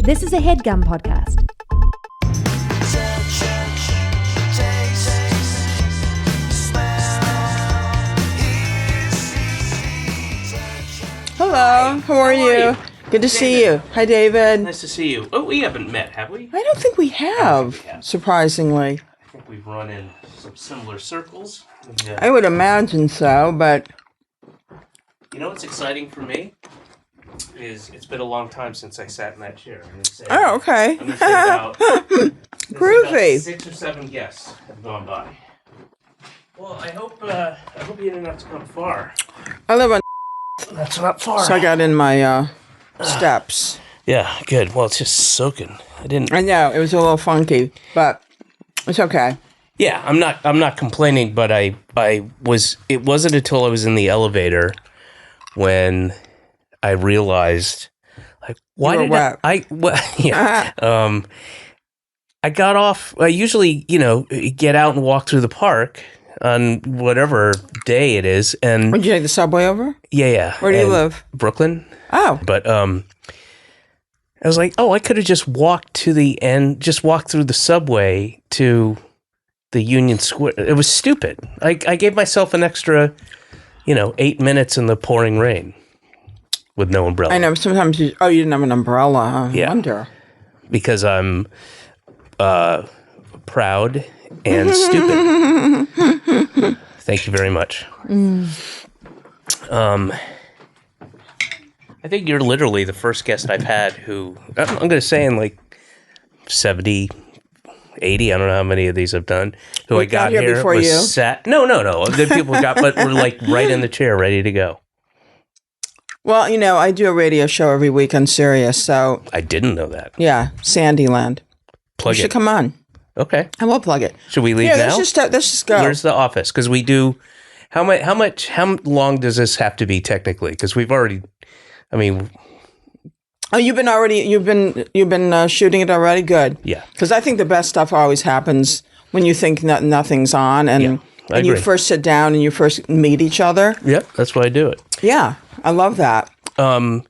This is a Headgum podcast. Hello, how are you? Good to see you. Hi, David. Nice to see you. Oh, we haven't met, have we? I don't think we have, surprisingly. I think we've run in some similar circles. I would imagine so, but... You know what's exciting for me? It's been a long time since I sat in that chair. Oh, okay. I'm gonna say about, Groovy. about 6 or 7 guests have gone by. Well, I hope you didn't have to come far. I live on... That's not far. So I got in my steps. Yeah, good. Well, it's just soaking. I know, it was a little funky, but it's okay. Yeah, I'm not complaining, but it wasn't until I was in the elevator when I realized, like, why you were did wet. I got off. I usually, get out and walk through the park on whatever day it is, and Did you take the subway over? yeah. Where do you live? Brooklyn. Oh. But I was like, I could have just walked to the end, just walked through the subway to the Union Square. It was stupid. I gave myself an extra, 8 minutes in the pouring rain with no umbrella. I know, sometimes you didn't have an umbrella. I wonder. Because I'm proud and stupid. Thank you very much. I think you're literally the first guest I've had who, I'm going to say in like 70, 80, I don't know how many of these I've done, who We I got here here before was you? sat. No. The people but were like right in the chair, ready to go. Well, I do a radio show every week on Sirius, so... I didn't know that. Yeah, Sandyland. Plug You it. should come on. Okay. And we'll plug it. Should we leave Yeah, now? let's just go. Where's the office? Because we do. How long does this have to be technically? Because we've already. I mean. Oh, you've been shooting it already? Good. Yeah. Because I think the best stuff always happens when you think nothing's on and you agree. first sit down and you first meet each other. Yep. That's why I do it. Yeah, I love that. Are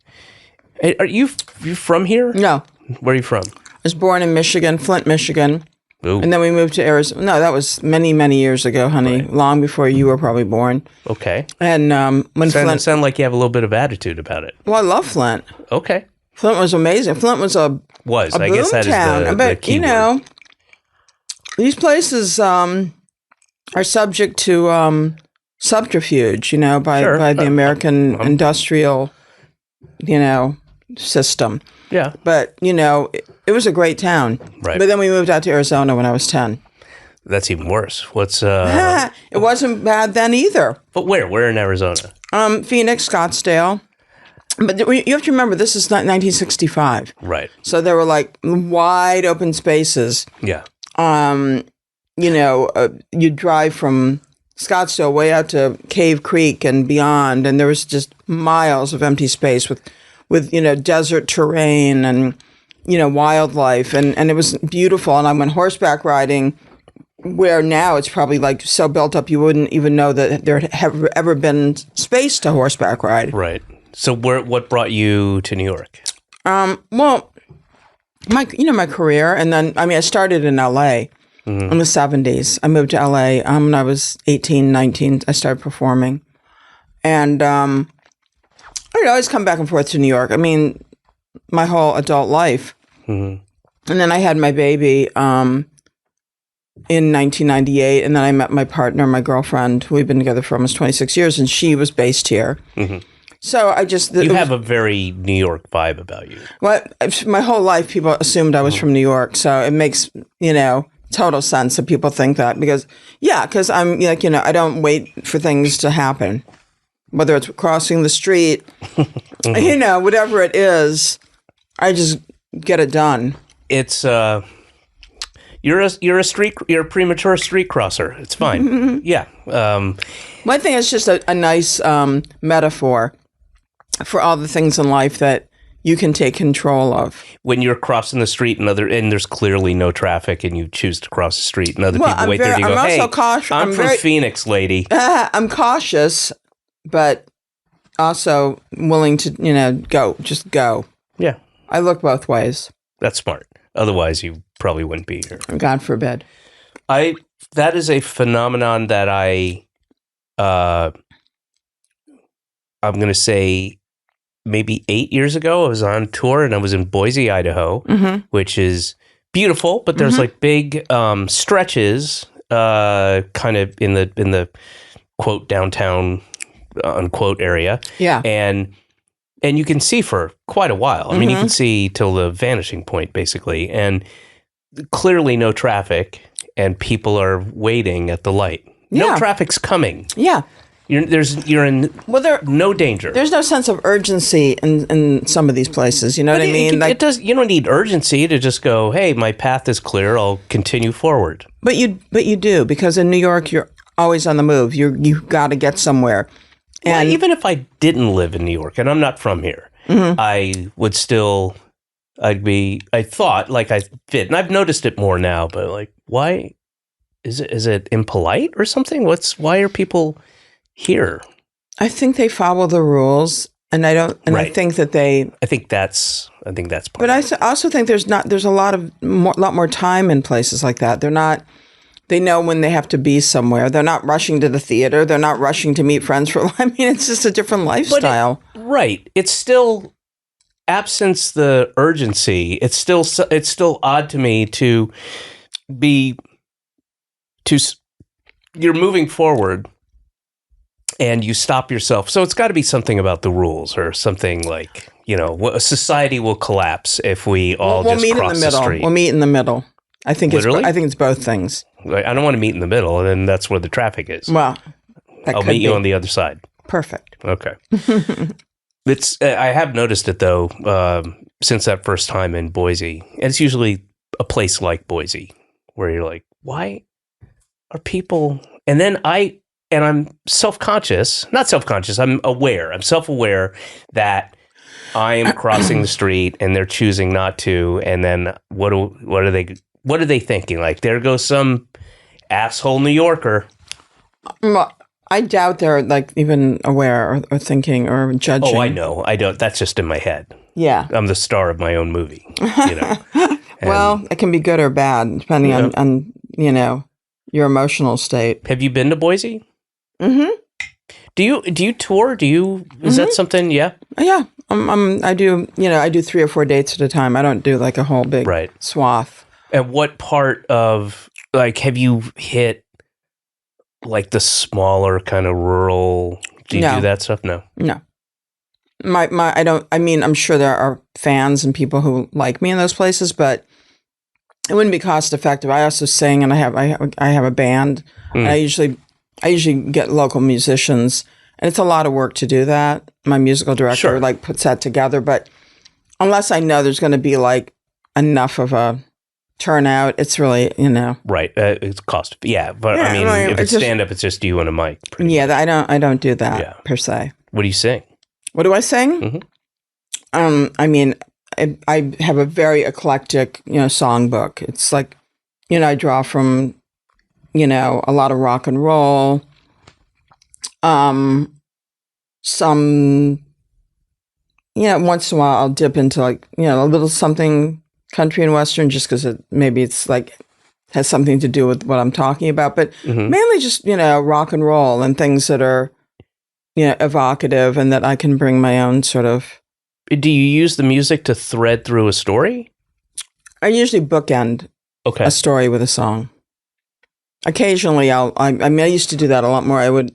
you from here? No, Where are you from? I was born in Michigan, Flint, Michigan. Ooh. And then we moved to Arizona. No, that was many, many years ago, honey. Right. Long before you were probably born. Okay. And when Flint... Sound like you have a little bit of attitude about it. Well, I love Flint. Okay. Flint was amazing. Flint was a I boom guess that town. is the But, key word. these places are subject to subterfuge, by the American industrial, system. Yeah. But, it was a great town. Right. But then we moved out to Arizona when I was 10. That's even worse. What's It wasn't bad then either. But where? Where in Arizona? Phoenix, Scottsdale. But you have to remember, this is not 1965. Right. So there were like wide open spaces. Yeah. You drive from Scottsdale way out to Cave Creek and beyond, and there was just miles of empty space with desert terrain and wildlife, and it was beautiful. And I went horseback riding, where now it's probably like so built up you wouldn't even know that there had ever been space to horseback ride. Right. So what brought you to New York? Well, my career, and then I started in L.A. in the 70s. I moved to L.A. When I was 18, 19. I started performing, and I'd always come back and forth to New York. My whole adult life, and then I had my baby in 1998, and then I met my partner, my girlfriend, who we've been together for almost 26 years, and she was based here. Mm-hmm. So I just... You have a very New York vibe about you. Well, my whole life, people assumed I was from New York, so it makes, total sense that people think that. Because I'm, I don't wait for things to happen. Whether it's crossing the street, whatever it is, I just get it done. It's... You're a premature street crosser. It's fine. Yeah. I think it's just a nice metaphor for all the things in life that you can take control of. When you're crossing the street and there's clearly no traffic and you choose to cross the street and other people wait there and you go, hey, I'm from Phoenix, lady. I'm cautious, but also willing to, go. Just go. Yeah. I look both ways. That's smart. Otherwise, you probably wouldn't be here. God forbid. That is a phenomenon that I'm going to say maybe 8 years ago, I was on tour and I was in Boise, Idaho, which is beautiful, but there's like big stretches kind of in the quote downtown unquote area. Yeah. And you can see for quite a while. I mean, you can see till the vanishing point basically, and clearly no traffic and people are waiting at the light. No traffic's coming. Yeah. You're in no danger. There's no sense of urgency in some of these places. You know what I mean? It does. You don't need urgency to just go, hey, my path is clear. I'll continue forward. But you do, because in New York, you're always on the move. You got to get somewhere. And well, even if I didn't live in New York and I'm not from here, I would still, I thought like I fit. And I've noticed it more now, but like, why is it impolite or something? Why are people here? I think they follow the rules, and I don't. And I think that they. I think that's part. But I also think there's a lot more time in places like that. They're not. They know when they have to be somewhere. They're not rushing to the theater. They're not rushing to meet friends for. I mean, it's just a different lifestyle. Right. It's still absence the urgency. It's still odd to me to be you're moving forward. And you stop yourself. So it's got to be something about the rules or something like, society will collapse if we all just cross the street. We'll meet in the middle. I think Literally? I think it's both things. I don't want to meet in the middle, and then that's where the traffic is. Well, I'll meet you on the other side. Perfect. Okay. I have noticed it, though, since that first time in Boise. And it's usually a place like Boise where you're like, why are people... And then I'm self-conscious, not self-conscious, I'm aware. I'm self-aware that I am crossing the street and they're choosing not to. And then what are they thinking? Like, there goes some asshole New Yorker. Well, I doubt they're like even aware or thinking or judging. Oh, I know. I don't. That's just in my head. Yeah. I'm the star of my own movie. Well, it can be good or bad depending on your emotional state. Have you been to Boise? Mm-hmm. Do you tour? Is that something? Yeah. Yeah. I do. I do 3 or 4 dates at a time. I don't do like a whole big swath. And what part of have you hit like the smaller kind of rural? Do you do that stuff? No. No. I don't. I mean, I'm sure there are fans and people who like me in those places, but it wouldn't be cost effective. I also sing, and I have a band. And I usually get local musicians, and it's a lot of work to do that. My musical director puts that together, but unless I know there's going to be like enough of a turnout, it's really right. It's cost, but I mean, if it's stand up, it's just you and a mic. Yeah, I don't do that per se. What do you sing? What do I sing? I mean, I have a very eclectic songbook. It's like I draw from a lot of rock and roll, some, once in a while I'll dip into like, a little something country and Western just because maybe it's like has something to do with what I'm talking about, but mainly just, rock and roll and things that are, evocative and that I can bring my own sort of. Do you use the music to thread through a story? I usually bookend a story with a song. Occasionally, I used to do that a lot more. I would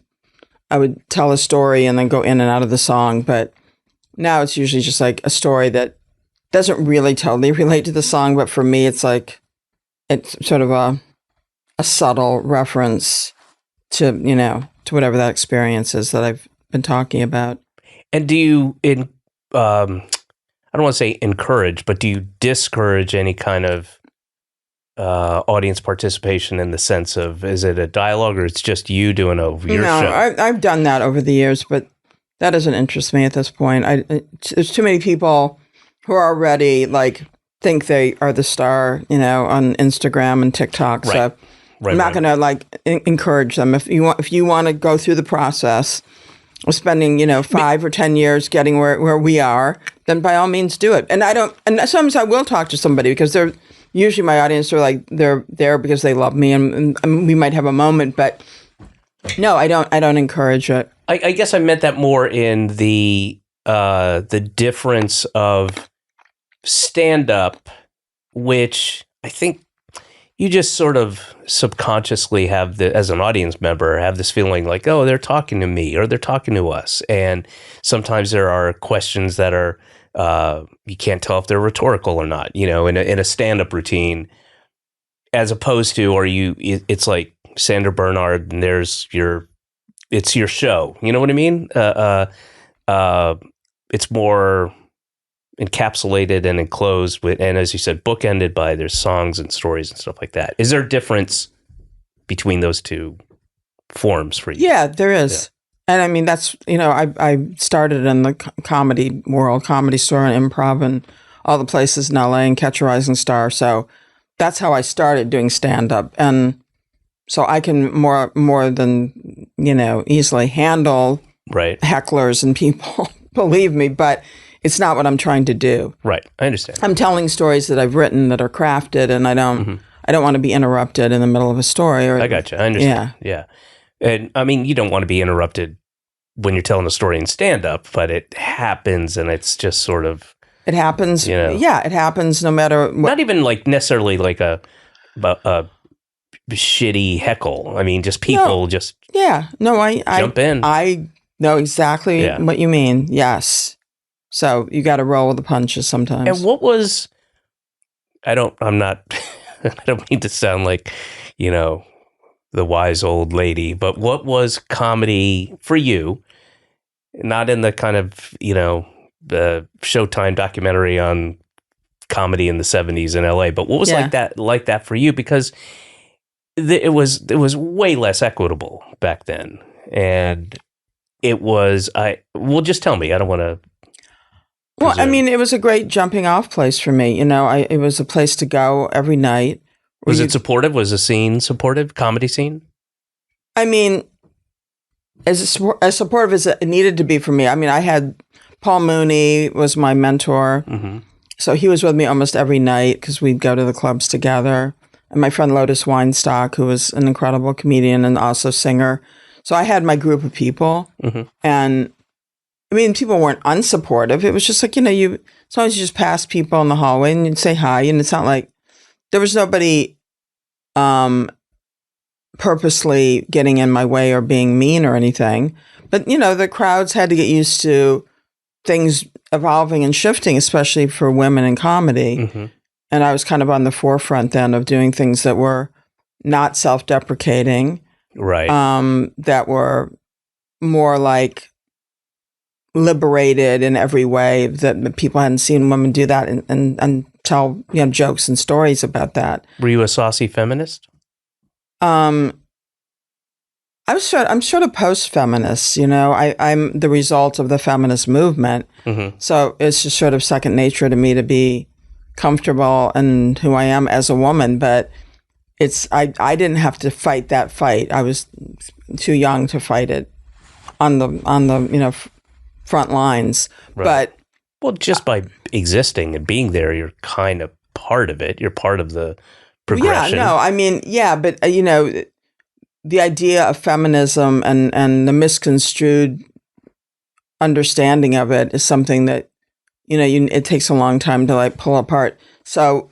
tell a story and then go in and out of the song, but now it's usually just like a story that doesn't really totally relate to the song, but for me, it's like it's sort of a subtle reference to to whatever that experience is that I've been talking about. And do you I don't want to say encourage, but do you discourage any kind of audience participation in the sense of, is it a dialogue or it's just you doing your show? I've done that over the years, but that doesn't interest me at this point. There's too many people who are already like think they are the star, on Instagram and TikTok. Right. So I'm not going to like encourage them. If you want to go through the process spending, 5 or 10 years getting where we are, then by all means do it. And sometimes I will talk to somebody because they're usually my audience are like, they're there because they love me and we might have a moment, but no, I don't encourage it. I guess I meant that more in the difference of stand-up, which I think you just sort of subconsciously have as an audience member, have this feeling like, oh, they're talking to me or they're talking to us. And sometimes there are questions that are, you can't tell if they're rhetorical or not, in a stand-up routine, as opposed to, it's like Sandra Bernhard and it's your show. You know what I mean? It's more encapsulated and enclosed and as you said, bookended by there's songs and stories and stuff like that. Is there a difference between those two forms for you? Yeah, there is. Yeah. And I mean, that's, I started in the comedy world, Comedy Store and Improv and all the places in LA and Catch a Rising Star. So that's how I started doing stand-up. And so I can more than, easily handle hecklers and people, believe me, but it's not what I'm trying to do. Right. I understand. I'm telling stories that I've written that are crafted, and I don't want to be interrupted in the middle of a story. I gotcha. I understand. Yeah. And I mean, you don't want to be interrupted when you're telling a story in stand-up, but it happens, and it's just sort of... It happens. Yeah, it happens no matter what. Not even like necessarily like a shitty heckle. I mean, just people just... Yeah. No, I jump in. I know exactly what you mean. Yes. So you got to roll with the punches sometimes. And what was, I don't mean to sound like, the wise old lady, but what was comedy for you? Not in the kind of, the Showtime documentary on comedy in the 70s in LA, but what was like that for you? Because it was way less equitable back then. And it was, just tell me, I don't want to. Well, I mean, it was a great jumping off place for me. It was a place to go every night. Was it supportive? Was the scene supportive? Comedy scene? I mean, as supportive as it needed to be for me. I mean, I had Paul Mooney was my mentor. Mm-hmm. So he was with me almost every night because we'd go to the clubs together. And my friend Lotus Weinstock, who was an incredible comedian and also singer. So I had my group of people. Mm-hmm. And I mean, people weren't unsupportive. It was just like, sometimes you just pass people in the hallway and you'd say hi. And it's not like there was nobody purposely getting in my way or being mean or anything. But, the crowds had to get used to things evolving and shifting, especially for women in comedy. Mm-hmm. And I was kind of on the forefront then of doing things that were not self-deprecating. Right. That were more like liberated in every way, that people hadn't seen women do that and tell jokes and stories about that. Were you a saucy feminist? I'm sort of post-feminist. I'm the result of the feminist movement, so it's just sort of second nature to me to be comfortable in who I am as a woman. But I didn't have to fight that fight. I was too young to fight it on the front lines. Right. But just by existing and being there, you're kind of part of it. You're part of the progression. Yeah, no, I mean, but the idea of feminism and the misconstrued understanding of it is something that it takes a long time to like pull apart. So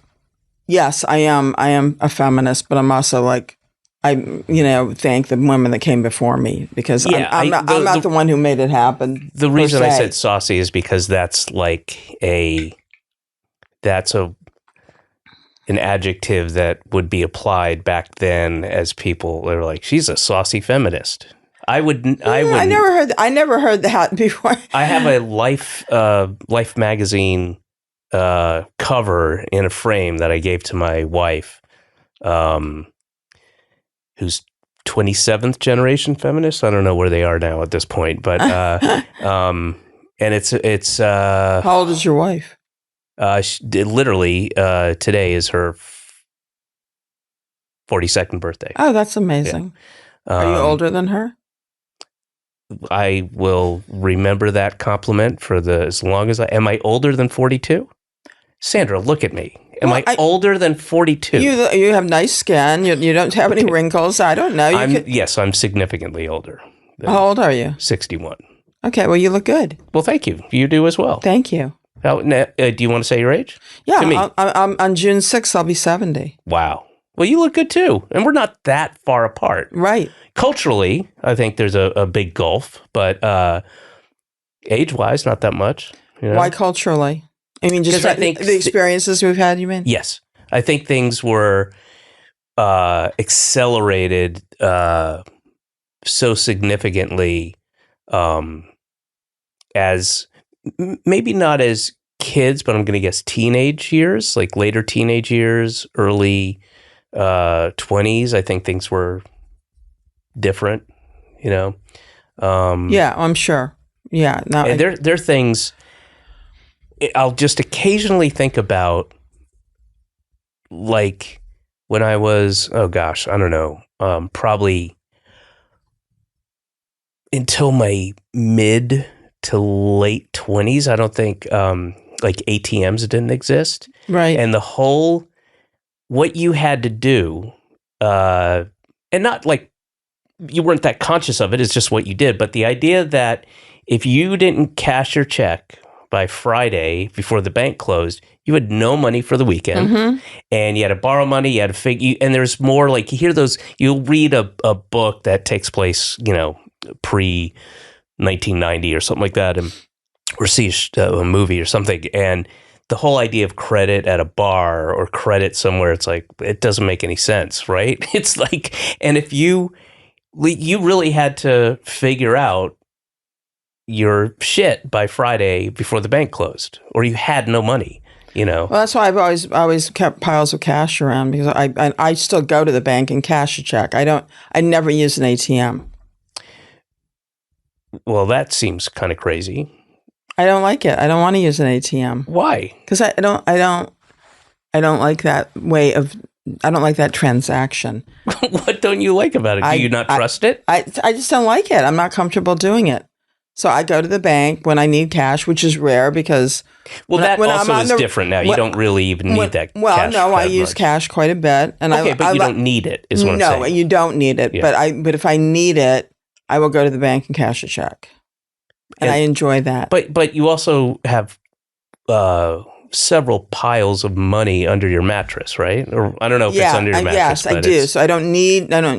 yes, I am a feminist, but I'm also like, I thank the women that came before me because I'm not the one who made it happen. The reason I said saucy is because that's an adjective that would be applied back then as people are like, she's a saucy feminist. I never heard that before. I have a Life magazine cover in a frame that I gave to my wife, who's 27th generation feminist. I don't know where they are now at this point, but and it's how old is your wife? Literally today is her 42nd birthday. Oh, that's amazing. Yeah. Are you older than her? I will remember that compliment for as long as am I older than 42? Sandra, look at me. Am I older than 42? You have nice skin. You don't have any wrinkles. I don't know. Yes, I'm significantly older. How old are you? 61. Okay, well, you look good. Well, thank you. You do as well. Thank you. Do you want to say your age? Yeah, to me. I'm on June 6th, I'll be 70. Wow. Well, you look good too. And we're not that far apart. Right. Culturally, I think there's a big gulf, but age-wise, not that much. You know? Why culturally? I mean, just I think the experiences we've had, you mean? Yes. I think things were accelerated so significantly as maybe not as kids, but I'm going to guess teenage years, like later teenage years, early 20s. I think things were different, you know? Yeah, I'm sure. Yeah. No, and there are things I'll just occasionally think about, like when I was, I don't know, probably until my mid to late 20s. I don't think like ATMs didn't exist. Right. And what you had to do, and not like you weren't that conscious of it, it's just what you did. But the idea that if you didn't cash your check by Friday before the bank closed, you had no money for the weekend, and you had to borrow money. You had to figure, and there's more like you hear those. You'll read a book that takes place, pre 1990 or something like that, or see a movie or something, and the whole idea of credit at a bar or credit somewhere, it's like it doesn't make any sense, right? It's like, and if you really had to figure out your shit by Friday before the bank closed, or you had no money, Well, that's why I've always kept piles of cash around, because I still go to the bank and cash a check. I never use an ATM. Well, that seems kind of crazy. I don't like it. I don't want to use an ATM. Why? Because I don't like that way of. I don't like that transaction. What don't you like about it? Do you not trust it? I just don't like it. I'm not comfortable doing it. So I go to the bank when I need cash, which is rare because... Well, that also is different now. You don't really even need that well, cash. Well, no, I use cash quite a bit. And but you don't need it, is what I'm saying. No, you don't need it. Yeah. But if I need it, I will go to the bank and cash a check. And I enjoy that. But you also have several piles of money under your mattress, right? Or I don't know if it's under your mattress. Yes, I do. So I don't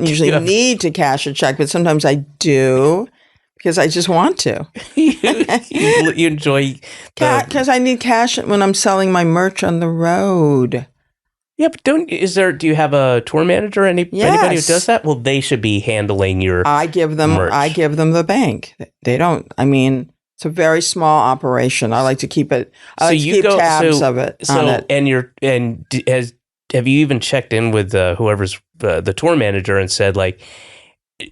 usually need to cash a check, but sometimes I do. Because I just want to. you enjoy... Because I need cash when I'm selling my merch on the road. Yeah, but do you have a tour manager or anybody who does that? Well, they should be handling your merch. I give them the bank. They don't. I mean, it's a very small operation. I like to keep it. I like to keep tabs of it. On it. Have you even checked in with whoever's the tour manager and said, like,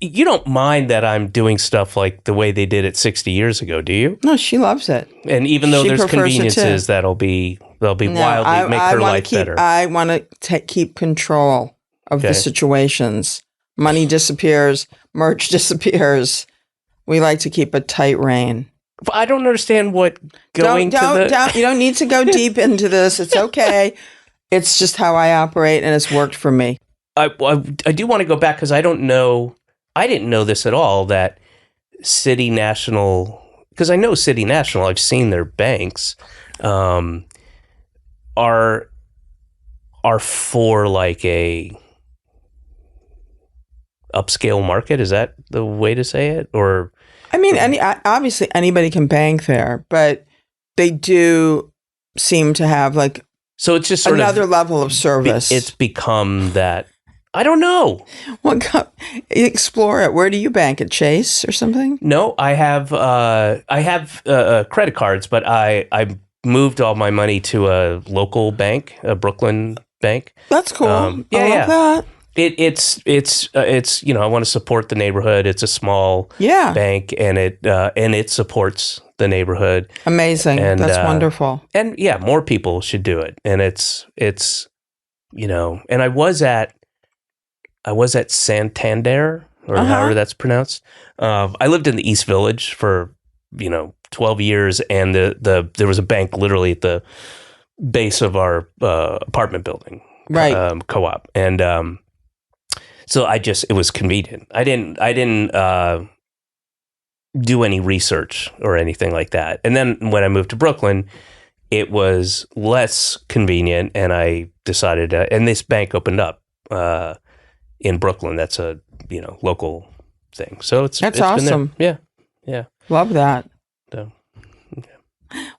you don't mind that I'm doing stuff like the way they did it 60 years ago, do you? No, she loves it. And even though there's conveniences they'll be wildly make her life better. I want to keep control of the situations. Money disappears, merch disappears. We like to keep a tight rein. But I don't understand what going you don't need to go deep into this. It's okay. It's just how I operate, and it's worked for me. I do want to go back because I didn't know this at all, that City National, because I know City National, I've seen their banks, are for like a upscale market. Is that the way to say it? Or I mean, obviously anybody can bank there, but they do seem to have like so it's just another level of service. It's become that. I don't know. Well, explore it. Where do you bank? At Chase or something? No, I have credit cards, but I moved all my money to a local bank, a Brooklyn bank. That's cool. I love that. It's I want to support the neighborhood. It's a small bank, and it supports the neighborhood. Amazing. And that's wonderful. And yeah, more people should do it. And it's and I was at Santander. or however that's pronounced. I lived in the East Village for 12 years, and there was a bank literally at the base of our apartment building, right? Co-op, and so it was convenient. I didn't do any research or anything like that. And then when I moved to Brooklyn, it was less convenient, and I decided, and this bank opened up in Brooklyn. That's a local thing. So it's awesome. Been there. Yeah. Love that. So, well,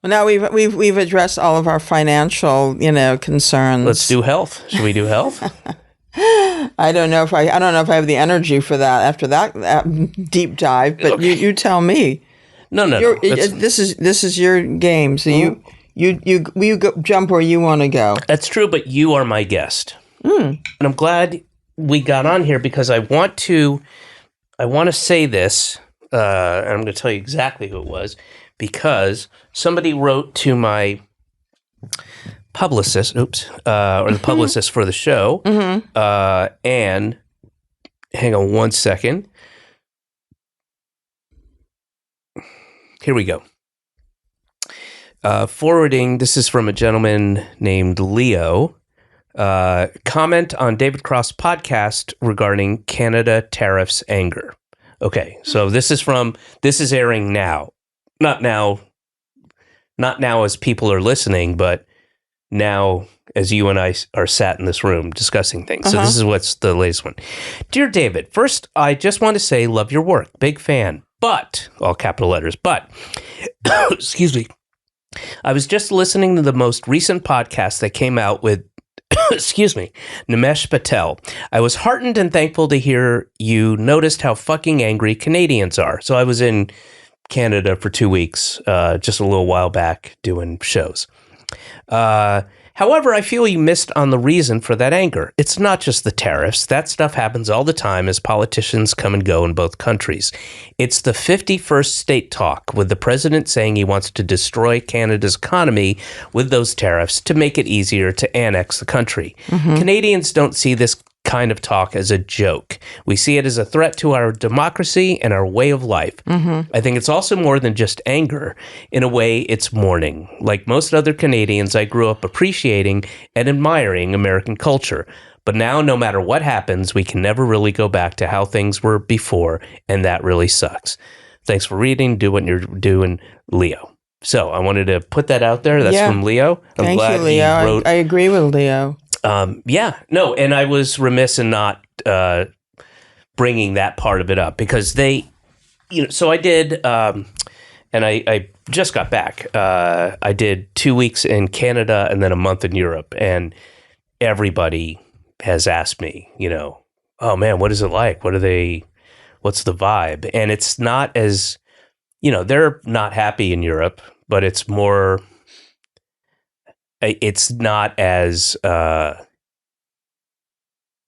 now we've addressed all of our financial concerns. Let's do health. Should we do health? I don't know if I have the energy for that after that deep dive. But okay. you tell me. No. This is your game. So you go, jump where you want to go. That's true, but you are my guest, and I'm glad we got on here because I want to say this, and I'm going to tell you exactly who it was, because somebody wrote to my publicist, or the publicist for the show, and hang on one second. Here we go. Forwarding, this is from a gentleman named Leo. Comment on David Cross' podcast regarding Canada tariffs anger. Okay, so this is airing now. Not now as people are listening, but now as you and I are sat in this room discussing things. So this is what's the latest one. Dear David, first, I just want to say, love your work. Big fan. But, all capital letters, but, excuse me. I was just listening to the most recent podcast that came out with, excuse me, Nimesh Patel. I was heartened and thankful to hear you noticed how fucking angry Canadians are. So I was in Canada for 2 weeks, just a little while back doing shows. However, I feel you missed on the reason for that anger. It's not just the tariffs. That stuff happens all the time as politicians come and go in both countries. It's the 51st state talk with the president saying he wants to destroy Canada's economy with those tariffs to make it easier to annex the country. Canadians don't see this kind of talk as a joke. We see it as a threat to our democracy and our way of life. I think it's also more than just anger. In a way, it's mourning. Like most other Canadians, I grew up appreciating and admiring American culture. But now, no matter what happens, we can never really go back to how things were before, and that really sucks. Thanks for reading. Do what you're doing, Leo. So I wanted to put that out there. That's from Leo. Thank you, Leo. I agree with Leo. And I was remiss in not bringing that part of it up because so I did, and I just got back. I did 2 weeks in Canada and then a month in Europe, and everybody has asked me, oh man, what is it like? What's the vibe? And it's not as, they're not happy in Europe, but it's more, it's not as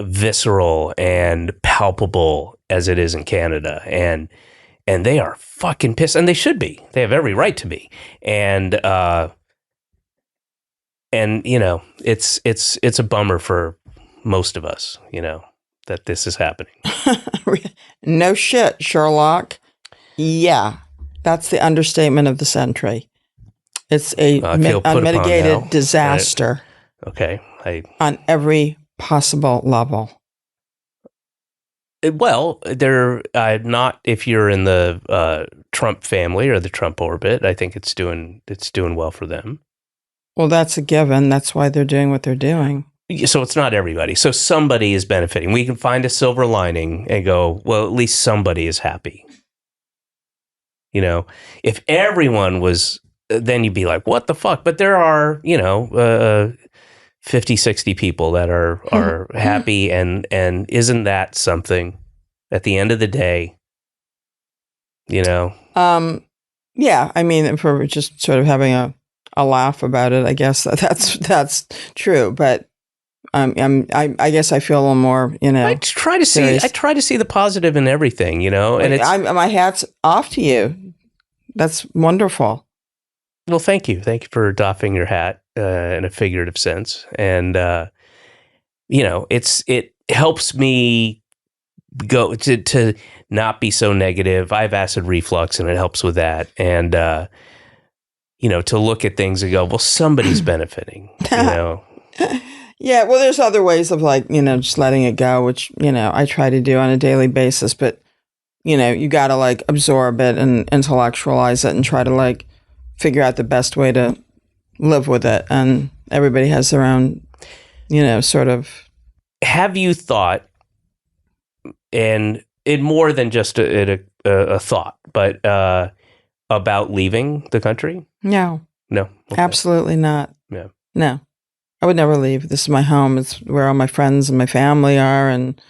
visceral and palpable as it is in Canada, and they are fucking pissed, and they should be. They have every right to be, and it's a bummer for most of us, that this is happening. No shit, Sherlock. Yeah, that's the understatement of the century. It's a unmitigated disaster. Okay. On every possible level. Well, they're not if you're in the Trump family or the Trump orbit. I think it's doing well for them. Well, that's a given. That's why they're doing what they're doing. So it's not everybody. So somebody is benefiting. We can find a silver lining and go, well, at least somebody is happy. If everyone was, then you'd be like, what the fuck? But there are, 50, 60 people that are happy. And isn't that something at the end of the day, Yeah. I mean, if we're just sort of having a laugh about it, I guess that's true. But I guess I feel a little more, I try to see the positive in everything, and my hat's off to you. That's wonderful. Well, thank you for doffing your hat in a figurative sense, and it helps me go to not be so negative. I have acid reflux and it helps with that. And, to look at things and go, well, somebody's benefiting, Yeah, well, there's other ways of just letting it go, which, I try to do on a daily basis. But, you got to absorb it and intellectualize it and try to figure out the best way to live with it. And everybody has their own, sort of. Have you thought, and it more than just a thought, but about leaving the country? No. Okay. Absolutely not. Yeah. No. I would never leave. This is my home. It's where all my friends and my family are. And,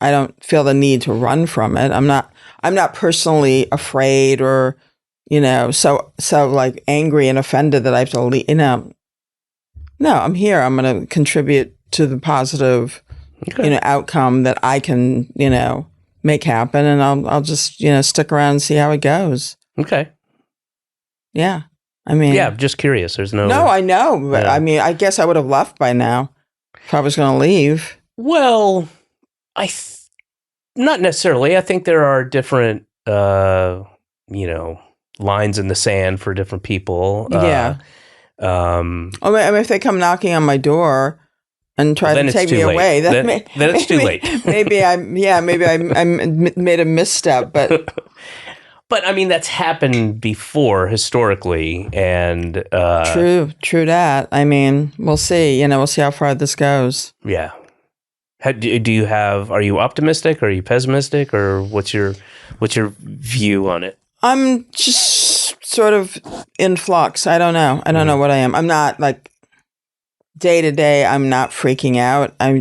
I don't feel the need to run from it. I'm not personally afraid or, so angry and offended that I have to leave. No, I'm here. I'm going to contribute to the positive, outcome that I can, make happen. And I'll just, stick around and see how it goes. Okay. Yeah. I mean, yeah, just curious. There's no. No, I know. But I mean, I guess I would have left by now if I was going to leave. Well, not necessarily. I think there are different, lines in the sand for different people. Yeah. I mean, if they come knocking on my door and try to take me away, then it's too late. maybe I made a misstep, but. But I mean, that's happened before historically, and true that. I mean, we'll see. We'll see how far this goes. Yeah. Are you optimistic? Or are you pessimistic? Or what's your view on it? I'm just sort of in flux. I don't know. I don't know what I am. I'm not day to day. I'm not freaking out. I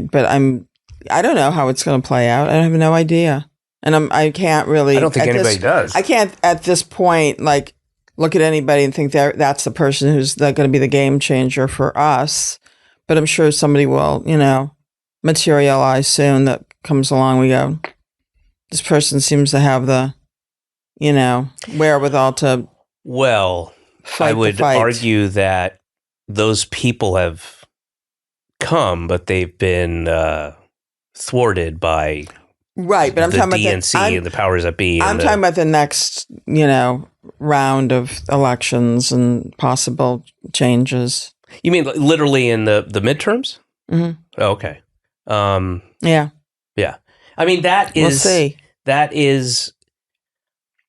don't know how it's going to play out. I have no idea. And I can't really. I don't think anybody does. I can't at this point look at anybody and think that's the person who's going to be the game changer for us. But I'm sure somebody will, materialize soon that comes along. We go, this person seems to have the, wherewithal to. Well, fight I would argue that those people have come, but they've been thwarted by. Right, but I'm talking about DNC and the powers that be. I'm talking about the next, round of elections and possible changes. You mean literally in the midterms? Mm-hmm. Oh, okay. Yeah. I mean, we'll see. That is.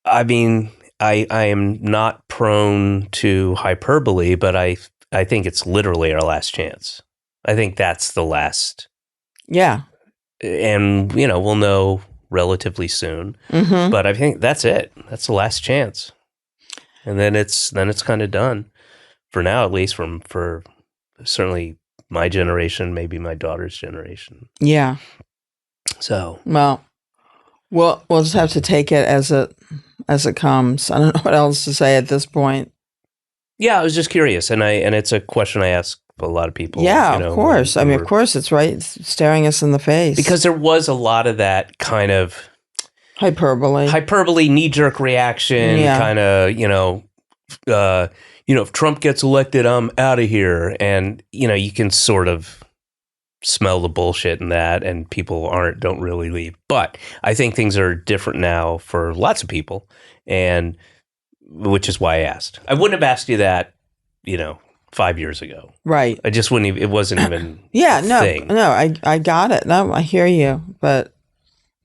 I mean, I am not prone to hyperbole, but I think it's literally our last chance. I think that's the last. Yeah. And, we'll know relatively soon. Mm-hmm. But I think that's it. That's the last chance. And then it's kind of done for now, at least for certainly my generation, maybe my daughter's generation. Yeah. So, well, we'll just have to take it as it comes. I don't know what else to say at this point. Yeah, I was just curious. And it's a question I ask a lot of people. Yeah, of course. Of course, it's right. It's staring us in the face. Because there was a lot of that kind of hyperbole, knee-jerk reaction, kind of, if Trump gets elected, I'm out of here. And, you can sort of smell the bullshit in that, and people don't really leave. But I think things are different now for lots of people, and which is why I asked. I wouldn't have asked you that, 5 years ago. Right. I just wouldn't. It wasn't even. Thing. No. I got it. No, I hear you, but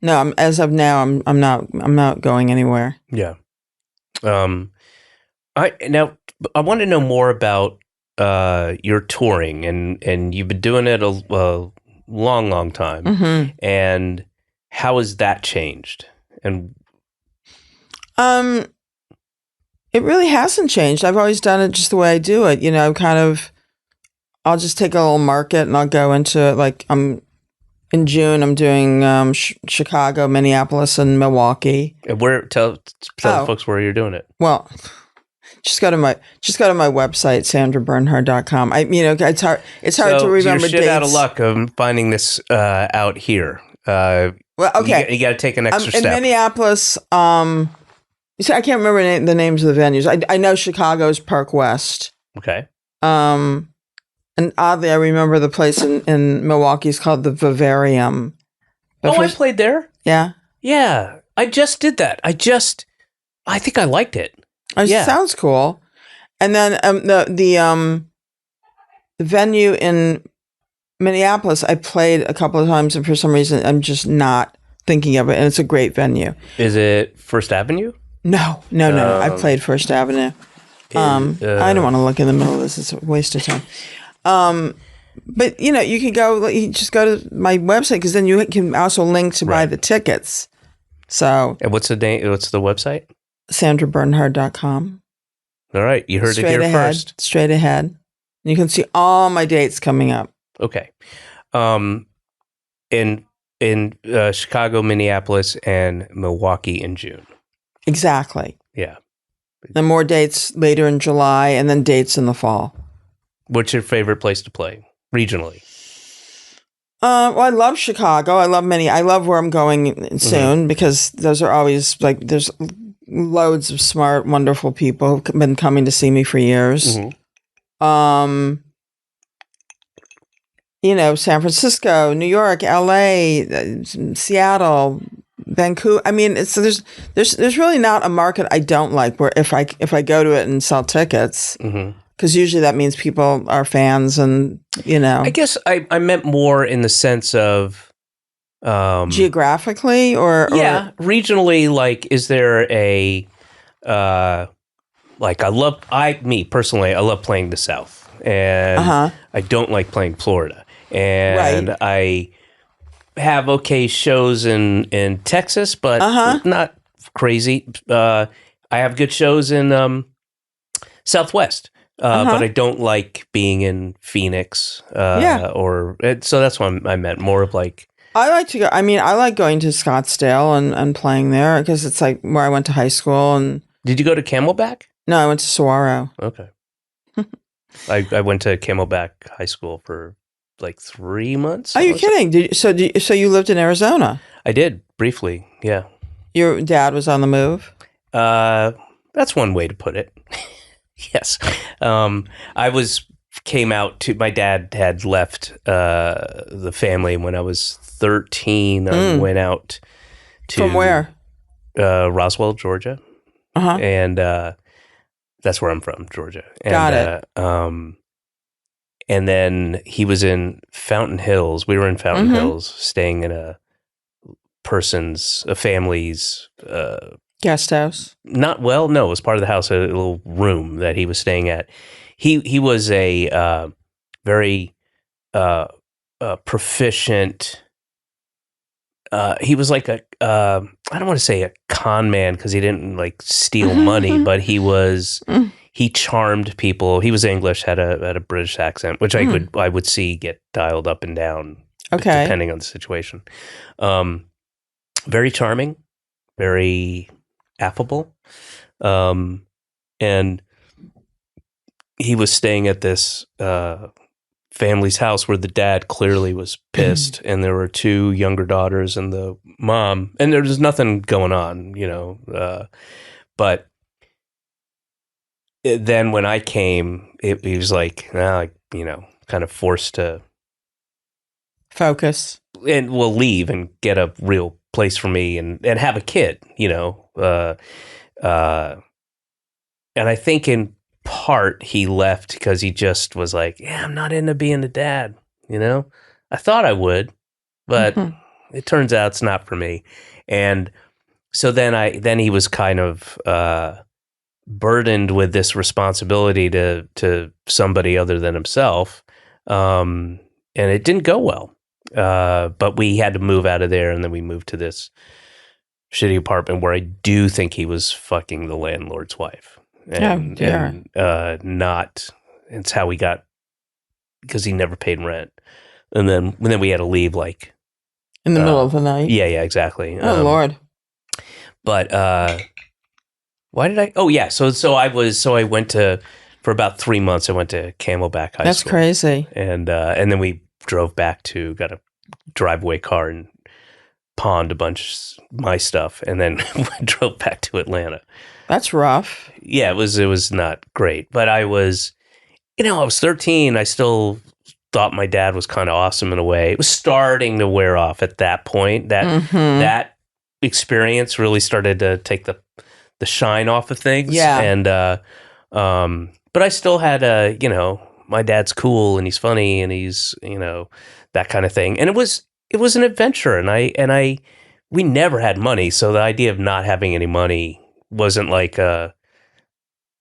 no. As of now, I'm not going anywhere. Yeah. I want to know more about your touring, and you've been doing it a long time. Mm-hmm. And how has that changed? And it really hasn't changed. I've always done it just the way I do it. I'll just take a little market and I'll go into it. In June, I'm doing Chicago, Minneapolis, and Milwaukee. And tell the folks where you're doing it. Well, just go to my website, sandrabernhard.com. It's hard to remember you're shit dates. Out of luck of finding this out here. Well, okay, you got to take an extra step. In Minneapolis, you see, I can't remember the names of the venues. I know Chicago's Park West. Okay. And oddly, I remember the place in Milwaukee is called the Vivarium. But I played there. Yeah. Yeah. I just did that. I think I liked it. It sounds cool. And then the venue in Minneapolis, I played a couple of times, and for some reason, I'm just not thinking of it. And it's a great venue. Is it First Avenue? No. I played First Avenue. I don't want to look in the middle of this. It's a waste of time. But you can go. You just go to my website, because then you can also link to buy the tickets. So. And what's the name? What's the website? SandraBernhard.com. All right, you heard it here first. Straight ahead. You can see all my dates coming up. Okay. In Chicago, Minneapolis, and Milwaukee in June. Exactly. Yeah. Then more dates later in July, and then dates in the fall. What's your favorite place to play regionally? Well, I love Chicago. I love where I'm going soon, because those are always there's loads of smart, wonderful people who've been coming to see me for years. San Francisco, New York, LA, Seattle, Vancouver. I mean, there's really not a market I don't like, where if I go to it and sell tickets, because usually that means people are fans, and I guess I meant more in the sense of geographically or regionally. Like, is there a I love playing the South, and I don't like playing Florida, and I have okay shows in Texas, but not crazy. I have good shows in Southwest, but I don't like being in Phoenix. So that's what I meant, more of like. I like to go. I mean, I like going to Scottsdale and playing there, because it's like where I went to high school. And did you go to Camelback? No, I went to Saguaro. Okay. I went to Camelback High School for like 3 months. Are you kidding? So you lived in Arizona? I did, briefly, yeah. Your dad was on the move? That's one way to put it. Yes. My dad had left the family when I was 13. I went out to... From where? Roswell, Georgia. And that's where I'm from, Georgia. And, got it. And then he was in Fountain Hills. We were in Fountain Hills, staying in a family's... guest house? No, it was part of the house, a little room that he was staying at. He was a very proficient... he was like I don't want to say a con man, because he didn't like steal money, but he charmed people. He was English, had a British accent, which I would see get dialed up and down, depending on the situation. Very charming, very affable, and he was staying at this family's house where the dad clearly was pissed, and there were 2 younger daughters and the mom, and there was nothing going on, but then when I came, he was like, kind of forced to focus, and we'll leave and get a real place for me and have a kid, and I think in part he left because he just was like, I'm not into being a dad, I thought I would, but it turns out it's not for me. And so then he was kind of burdened with this responsibility to somebody other than himself, and it didn't go well, but we had to move out of there, and then we moved to this shitty apartment where I do think he was fucking the landlord's wife. And it's how we got, because he never paid rent, and then we had to leave like in the middle of the night. Yeah, exactly. Oh Lord! But why did I? Oh yeah, so I went to, for about 3 months. I went to Camelback High School. That's crazy. And then we drove back got a driveway car and pawned a bunch of my stuff, and then drove back to Atlanta. That's rough. Yeah, it was not great, but I was 13. I still thought my dad was kind of awesome in a way. It was starting to wear off at that point. That experience really started to take the shine off of things. Yeah. And but I still had my dad's cool and he's funny and he's that kind of thing. And it was an adventure. And we never had money, so the idea of not having any money wasn't like it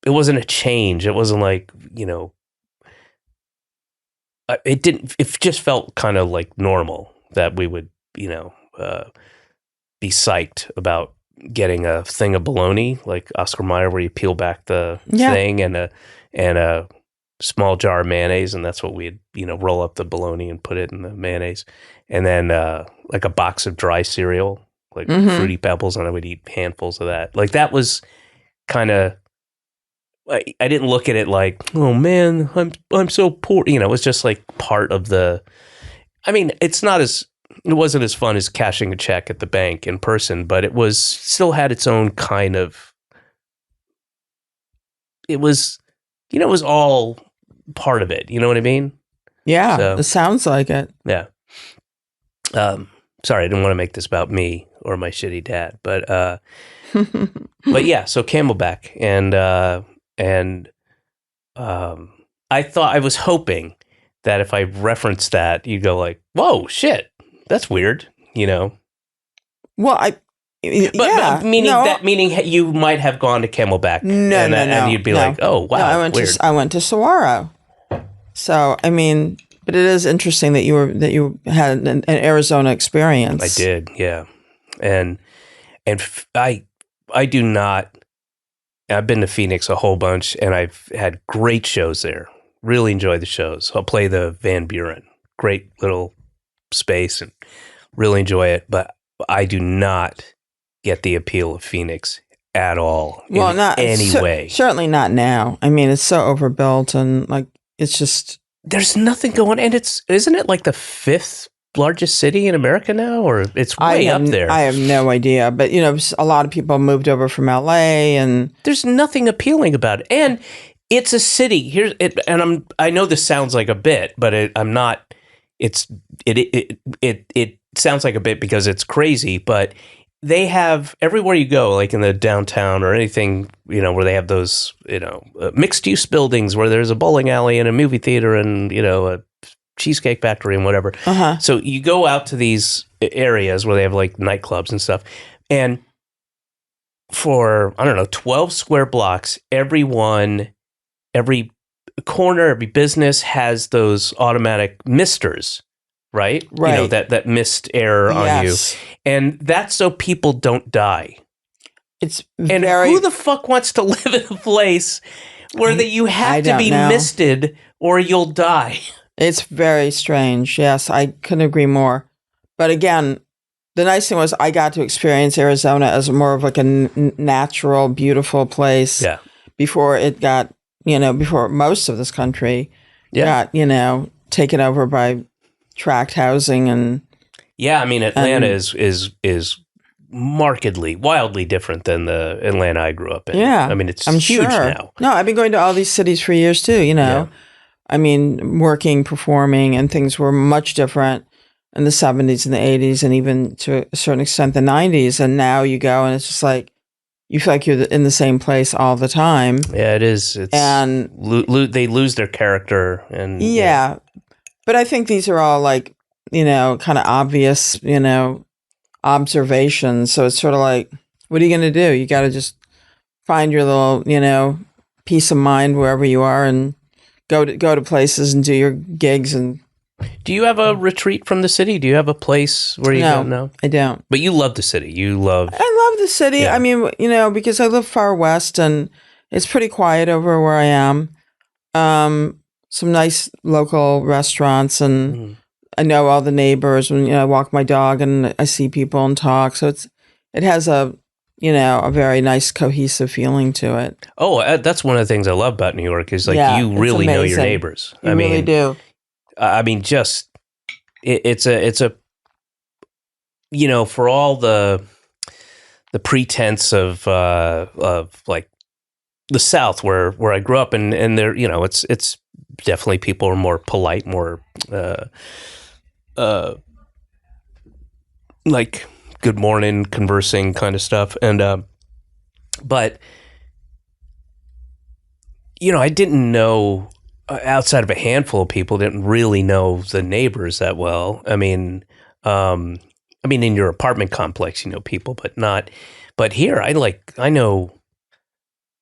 wasn't a change. It wasn't like it just felt kind of like normal that we would, be psyched about getting a thing of bologna, like Oscar Mayer, where you peel back the thing and a small jar of mayonnaise. And that's what we'd, roll up the bologna and put it in the mayonnaise. And then like a box of dry cereal, like Fruity Pebbles. And I would eat handfuls of that. Like that was kind of, I didn't look at it like, oh man, I'm so poor. It was just like part of the. I mean, it wasn't as fun as cashing a check at the bank in person, but it still had its own kind of. It was, it was all part of it. You know what I mean? Yeah, so, it sounds like it. Yeah. Sorry, I didn't want to make this about me or my shitty dad, but but yeah. So Camelback and I was hoping that if I referenced that, you'd go like, "Whoa, shit, that's weird," Well, but meaning you might have gone to Camelback, No, and you'd be like, "Oh, wow, no, I went to Saguaro." So I mean, but it is interesting that you had an Arizona experience. I did, yeah, and I do not. I've been to Phoenix a whole bunch, and I've had great shows there. Really enjoy the shows. I'll play the Van Buren. Great little space, and really enjoy it. But I do not get the appeal of Phoenix at all in any way. Certainly not now. I mean, it's so overbuilt, and like it's just there's nothing going. And isn't it like the 5th largest city in America now, or it's way up there? I have no idea, but a lot of people moved over from LA, and there's nothing appealing about it. And it's a city I know this sounds like a bit, but I'm not. It sounds like a bit because it's crazy, but they have everywhere you go, like in the downtown or anything, where they have those, mixed use buildings where there's a bowling alley and a movie theater and a Cheesecake Factory and whatever. So you go out to these areas where they have like nightclubs and stuff, and for 12 square blocks, every corner, every business has those automatic misters, right? That mist air on you, and that's so people don't die. Who the fuck wants to live in a place where you have to be misted or you'll die? It's very strange. Yes, I couldn't agree more. But again, the nice thing was I got to experience Arizona as more of like a natural, beautiful place. Yeah. Before it got, before most of this country got, taken over by tract housing and. Yeah, I mean, Atlanta is markedly, wildly different than the Atlanta I grew up in. Yeah, I mean, it's I'm huge sure. now. No, I've been going to all these cities for years too. Yeah. I mean, working, performing, and things were much different in the 70s and the 80s, and even to a certain extent the 90s. And now you go, and it's just like you feel like you're in the same place all the time. Yeah, it is. And they lose their character. And yeah, but I think these are all like kind of obvious, observations. So it's sort of like, what are you going to do? You got to just find your little, peace of mind wherever you are, and go to places and do your gigs. And do you have a retreat from the city? Do you have a place where you go? No, I don't. But you love the city. I love the city. Yeah. I mean, because I live far west and it's pretty quiet over where I am. Some nice local restaurants, and I know all the neighbors. When I walk my dog and I see people and talk, so it has a very nice cohesive feeling to it. Oh, that's one of the things I love about New York is you really know your neighbors. You really do. I mean, just it's a for all the pretense of like the South where I grew up, and there it's definitely people are more polite, more like good morning conversing kind of stuff. And but I didn't know, outside of a handful of people, didn't really know the neighbors that well. I mean, in your apartment complex, you know people, but not. But here, I know.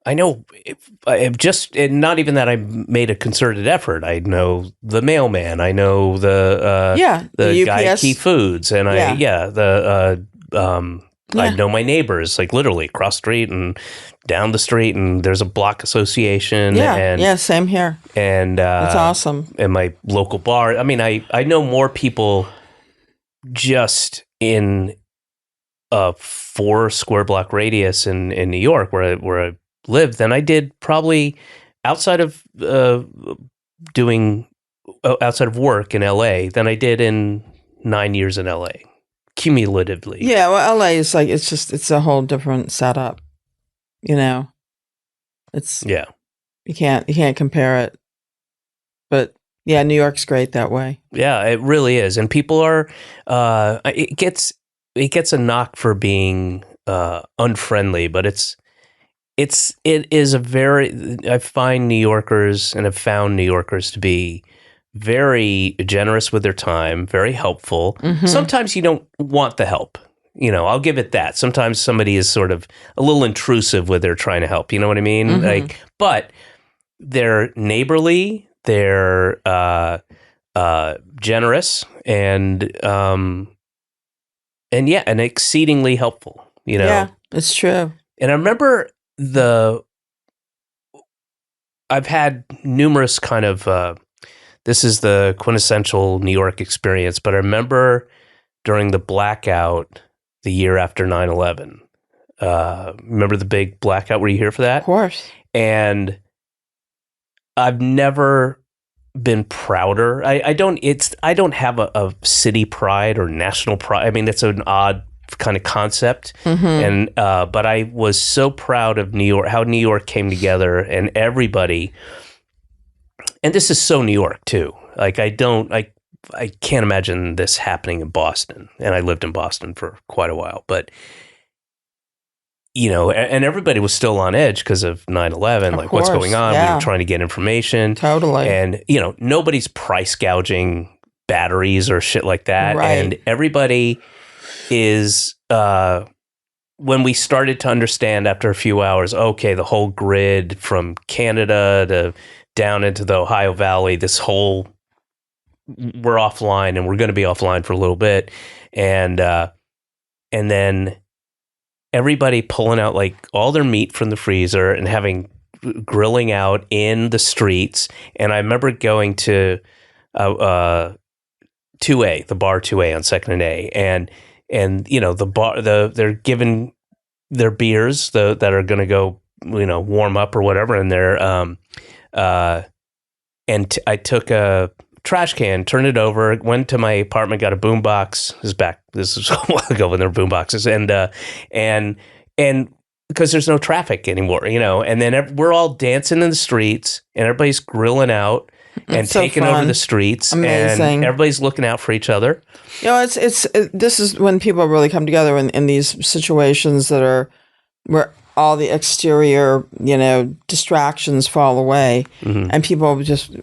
If just, and not even that I made a concerted effort. I know the mailman. I know the guy at Key Foods, and I know my neighbors, like literally across the street and down the street, and there's a block association. Same here. And that's awesome. And my local bar. I mean, I know more people just in a 4 square block radius in New York where I live than I did probably outside of outside of work in LA than I did in 9 years in LA, cumulatively. Yeah, well, LA is like, it's a whole different setup. It's you can't compare it. But yeah, New York's great that way. Yeah, it really is, and people are. It gets a knock for being unfriendly, but it is a very. I find New Yorkers and have found New Yorkers to be very generous with their time, very helpful. Mm-hmm. Sometimes you don't want the help. I'll give it that. Sometimes somebody is sort of a little intrusive with their trying to help. You know what I mean? Mm-hmm. But they're neighborly. They're generous and exceedingly helpful. Yeah, it's true. And I remember I've had numerous kind of. This is the quintessential New York experience, but I remember during the blackout the year after 9/11. Remember the big blackout? Were you here for that? Of course. And I've never been prouder. I don't have a city pride or national pride. I mean, it's an odd kind of concept. Mm-hmm. And but I was so proud of New York, how New York came together, and everybody. And this is so New York too. Like I can't imagine this happening in Boston. And I lived in Boston for quite a while, but and everybody was still on edge because of 9/11, like what's going on. Yeah. We were trying to get information. Totally. And, nobody's price gouging batteries or shit like that. Right. And everybody is, when we started to understand after a few hours, okay, the whole grid from Canada to down into the Ohio Valley, we're offline and we're going to be offline for a little bit. And then everybody pulling out like all their meat from the freezer and grilling out in the streets. And I remember going to 2A, the bar 2A on 2nd and A, and the bar, they're giving their beers that are going to go, warm up or whatever. And I took a trash can, turned it over, went to my apartment, got a boombox. This is a while ago when there were boomboxes, and because there's no traffic anymore, and then we're all dancing in the streets, and everybody's grilling out and taking over the streets. Amazing. And everybody's looking out for each other. This is when people really come together in these situations that are where all the exterior, distractions fall away, mm-hmm. and people just,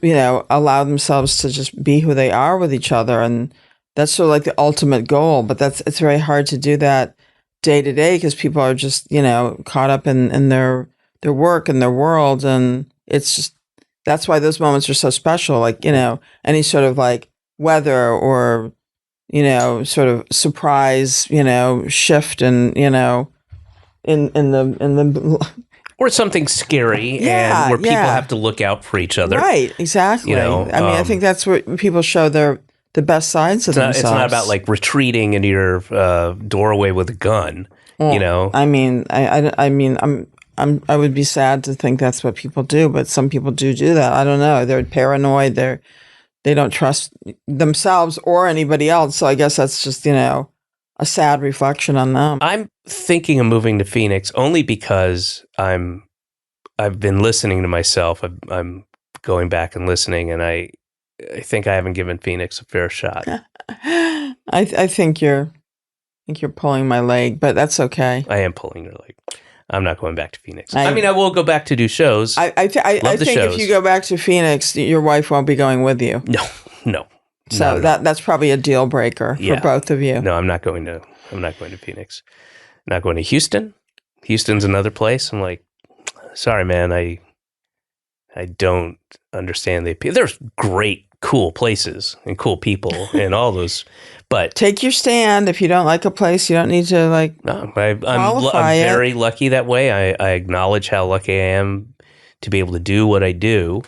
allow themselves to just be who they are with each other. And that's sort of like the ultimate goal, but it's very hard to do that day to day because people are just, caught up in their work and their world. And it's just, that's why those moments are so special. Like, any sort of like weather or, sort of surprise, shift and, in the or something scary, and where people have to look out for each other. Right, exactly. I think that's where people show the best sides of themselves. It's not about like retreating into your doorway with a gun. Well, I would be sad to think that's what people do, but some people do that. I don't know. They're paranoid. They don't trust themselves or anybody else. So I guess that's just a sad reflection on them. I'm thinking of moving to Phoenix only because I've been listening to myself. I'm going back and listening, and think I haven't given Phoenix a fair shot. I think you're pulling my leg, but that's okay. I am pulling your leg. I'm not going back to Phoenix. I mean, I will go back to do shows. I think shows. if you go back to Phoenix, your wife won't be going with you. No. So that's probably a deal breaker for both of you. No, I'm not going to Phoenix. I'm not going to Houston. Houston's another place. I'm like, sorry, man. I don't understand the appeal. There's great, cool places and cool people and all those, but take your stand. If you don't like a place, you don't need to No, I'm very lucky that way. I acknowledge how lucky I am to be able to do what I do,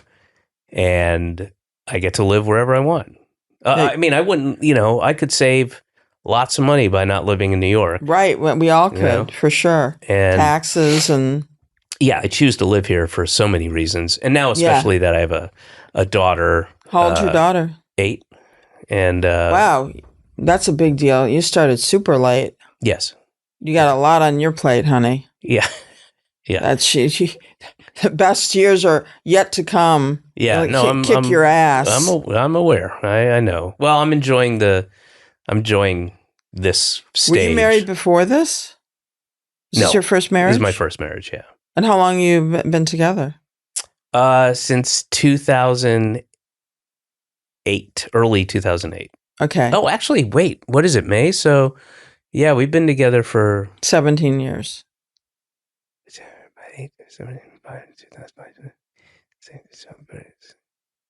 and I get to live wherever I want. I mean, I wouldn't, I could save lots of money by not living in New York. Right. We all could, for sure. And taxes and... Yeah, I choose to live here for so many reasons. And now especially that I have a daughter. How old's your daughter? 8. And wow, that's a big deal. You started super late. Yes. You got a lot on your plate, honey. Yeah. Yeah. That's the best years are yet to come. Yeah, I'm kick your ass. I'm aware. I know. Well, I'm enjoying this stage. Were you married before this? Is this your first marriage? This is my first marriage, yeah. And how long you been together? Since 2008, early 2008. Okay. Oh, actually, wait. What is it, May? So, yeah, we've been together for 17 years.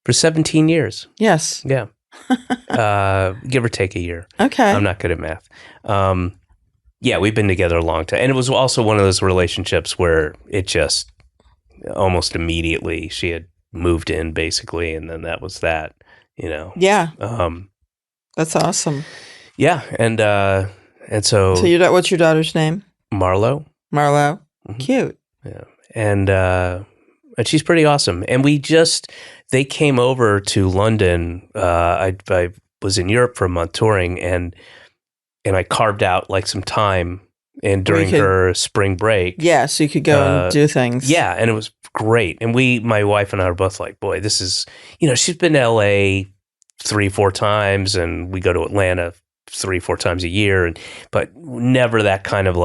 For 17 years. Yes. Yeah. Give or take a year. Okay. I'm not good at math. Yeah, we've been together a long time. And it was also one of those relationships where it just almost immediately she had moved in basically. And then that was that, Yeah. That's awesome. Yeah. And so. So what's your daughter's name? Marlo. Marlo. Mm-hmm. Cute. Yeah. And she's pretty awesome. And they came over to London. I was in Europe for a month touring and I carved out some time and during her spring break. Yeah, so you could go and do things. Yeah, and it was great. And my wife and I were both like, boy, this is, she's been to LA 3-4 times and we go to Atlanta 3-4 times a year. But never that kind of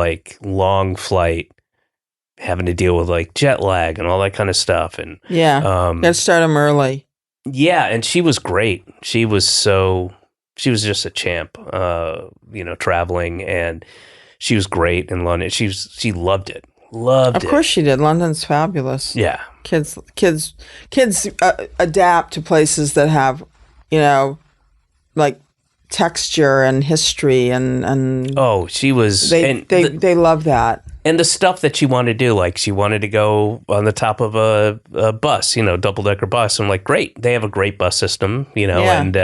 long flight, having to deal with jet lag and all that kind of stuff. And let's start them early. Yeah, and she was great. She was just a champ, traveling, and she was great in London. She loved it. Of course she did. London's fabulous. Yeah. Kids adapt to places that have, texture and history and oh, she was they love that. And the stuff that she wanted to do, she wanted to go on the top of a bus, double-decker bus. I'm like, great. They have a great bus system, and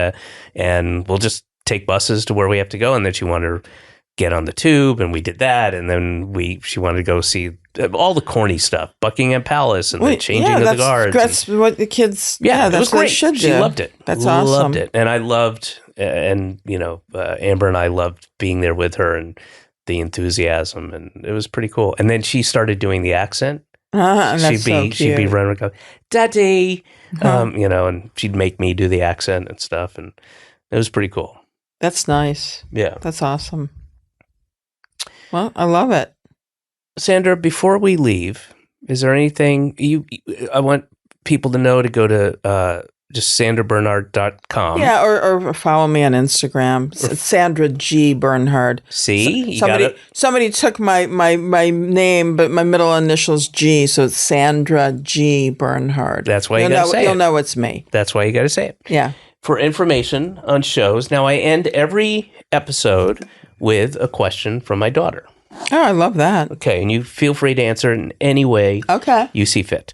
we'll just take buses to where we have to go. And then she wanted to get on the tube, and we did that. And then she wanted to go see all the corny stuff, Buckingham Palace and the changing of the guards. That's what the kids, that's it was what great. Should do. She loved it. That's awesome. Loved it. And I loved, Amber and I loved being there with her and the enthusiasm, and it was pretty cool. And then she started doing the accent. She'd be running and go, "Daddy," and she'd make me do the accent and stuff, and it was pretty cool. That's nice. Yeah, that's awesome. Well, I love it. Sandra, before we leave, is there anything I want people to know to go to just sandrabernhard.com. Yeah, or follow me on Instagram. It's Sandra G. Bernhard. See? Somebody took my name, but my middle initial is G, so it's Sandra G. Bernhard. That's why you got to say it. You'll know it's me. That's why you got to say it. Yeah. For information on shows. Now, I end every episode with a question from my daughter. Oh, I love that. Okay, and you feel free to answer in any way you see fit.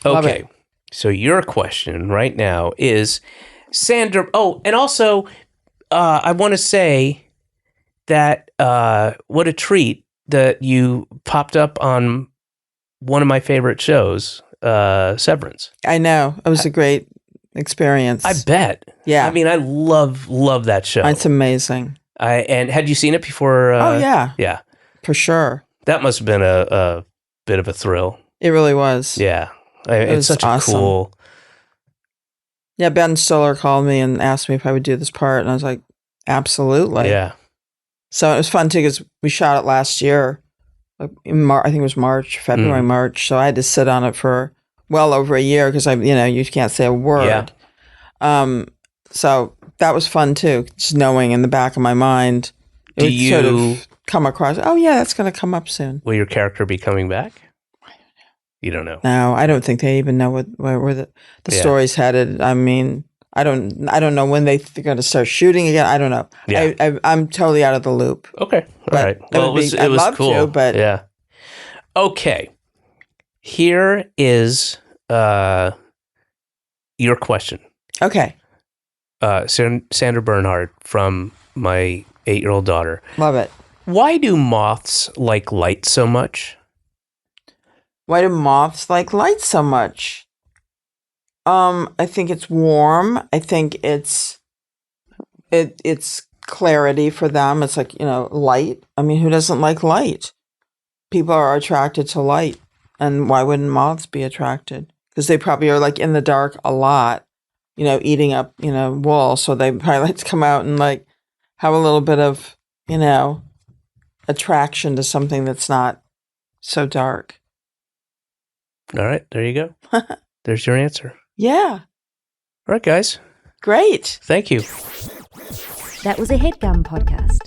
Okay. So your question right now is, Sandra. Oh, and also, I want to say that what a treat that you popped up on one of my favorite shows, Severance. I know. It was a great experience. I bet. Yeah. I mean, I love that show. It's amazing. And had you seen it before? Oh, yeah. Yeah. For sure. That must have been a bit of a thrill. It really was. Yeah. It's such awesome. a cool. Yeah, Ben Stiller called me and asked me if I would do this part, and I was like, absolutely. Yeah. So it was fun too because we shot it last year, like I think it was February, March. So I had to sit on it for well over a year because you can't say a word. Yeah. So that was fun too, just knowing in the back of my mind. It would sort of come across, oh yeah, that's going to come up soon. Will your character be coming back? You don't know. No, I don't think they even know where the story's headed. I mean, I don't know when they're going to start shooting again. I don't know. Yeah. I'm totally out of the loop. Okay. All right. Well, it was cool. But yeah. Okay. Here is your question. Okay. Sandra Bernhard from my 8-year-old daughter. Love it. Why do moths like light so much? Why do moths like light so much? I think it's warm. I think it's clarity for them. It's like, light. I mean, who doesn't like light? People are attracted to light. And why wouldn't moths be attracted? Because they probably are like in the dark a lot, eating up, wool. So they probably like to come out and like have a little bit of, attraction to something that's not so dark. All right, there you go. There's your answer. Yeah. All right, guys. Great. Thank you. That was a Headgum podcast.